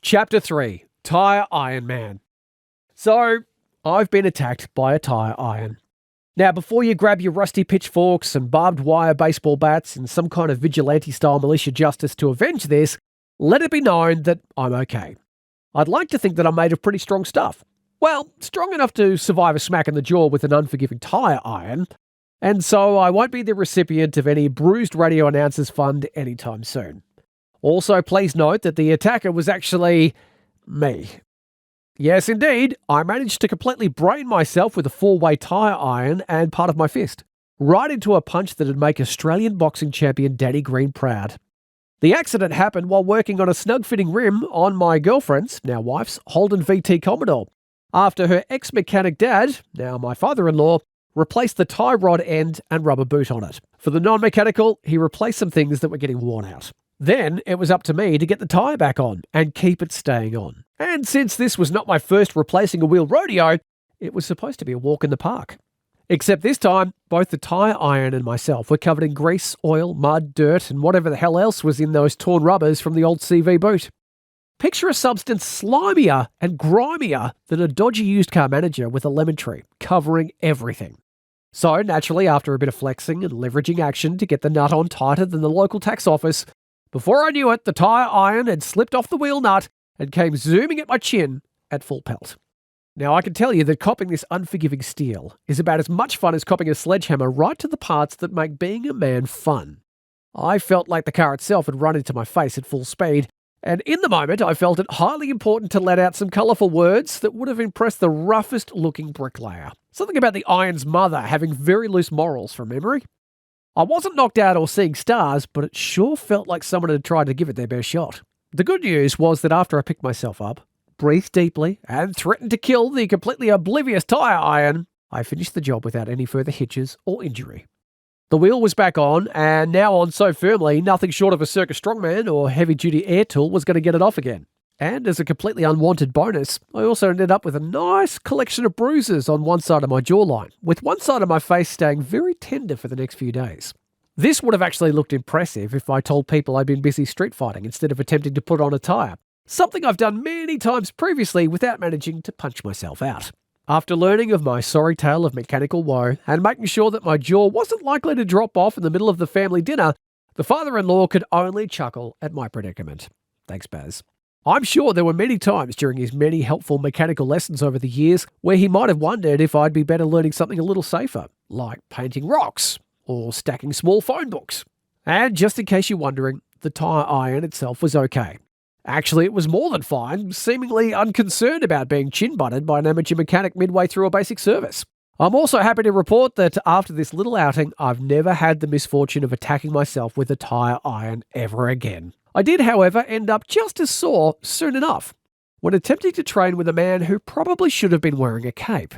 Chapter 3, Tire Iron Man. So, I've been attacked by a tire iron. Now, before you grab your rusty pitchforks and barbed wire baseball bats and some kind of vigilante-style militia justice to avenge this, let it be known that I'm okay. I'd like to think that I'm made of pretty strong stuff. Well, strong enough to survive a smack in the jaw with an unforgiving tire iron, and so I won't be the recipient of any bruised radio announcers fund anytime soon. Also, please note that the attacker was actually me. Yes, indeed, I managed to completely brain myself with a 4-way tire iron and part of my fist, right into a punch that'd make Australian boxing champion Danny Green proud. The accident happened while working on a snug-fitting rim on my girlfriend's, now wife's, Holden VT Commodore, after her ex-mechanic dad, now my father-in-law, replaced the tie rod end and rubber boot on it. For the non-mechanical, he replaced some things that were getting worn out. Then it was up to me to get the tyre back on and keep it staying on. And since this was not my first replacing a wheel rodeo, it was supposed to be a walk in the park. Except this time, both the tyre iron and myself were covered in grease, oil, mud, dirt, and whatever the hell else was in those torn rubbers from the old CV boot. Picture a substance slimier and grimier than a dodgy used car manager with a lemon tree, covering everything. So naturally, after a bit of flexing and leveraging action to get the nut on tighter than the local tax office, before I knew it, the tyre iron had slipped off the wheel nut and came zooming at my chin at full pelt. Now, I can tell you that copping this unforgiving steel is about as much fun as copping a sledgehammer right to the parts that make being a man fun. I felt like the car itself had run into my face at full speed, and in the moment I felt it highly important to let out some colourful words that would have impressed the roughest-looking bricklayer. Something about the iron's mother having very loose morals from memory. I wasn't knocked out or seeing stars, but it sure felt like someone had tried to give it their best shot. The good news was that after I picked myself up, breathed deeply, and threatened to kill the completely oblivious tire iron, I finished the job without any further hitches or injury. The wheel was back on, and now on so firmly, nothing short of a circus strongman or heavy-duty air tool was going to get it off again. And as a completely unwanted bonus, I also ended up with a nice collection of bruises on one side of my jawline, with one side of my face staying very tender for the next few days. This would have actually looked impressive if I told people I'd been busy street fighting instead of attempting to put on a tyre, something I've done many times previously without managing to punch myself out. After learning of my sorry tale of mechanical woe and making sure that my jaw wasn't likely to drop off in the middle of the family dinner, the father-in-law could only chuckle at my predicament. Thanks, Baz. I'm sure there were many times during his many helpful mechanical lessons over the years where he might have wondered if I'd be better learning something a little safer, like painting rocks or stacking small phone books. And just in case you're wondering, the tyre iron itself was okay. Actually, it was more than fine, seemingly unconcerned about being chin-butted by an amateur mechanic midway through a basic service. I'm also happy to report that after this little outing, I've never had the misfortune of attacking myself with a tyre iron ever again. I did, however, end up just as sore soon enough when attempting to train with a man who probably should have been wearing a cape.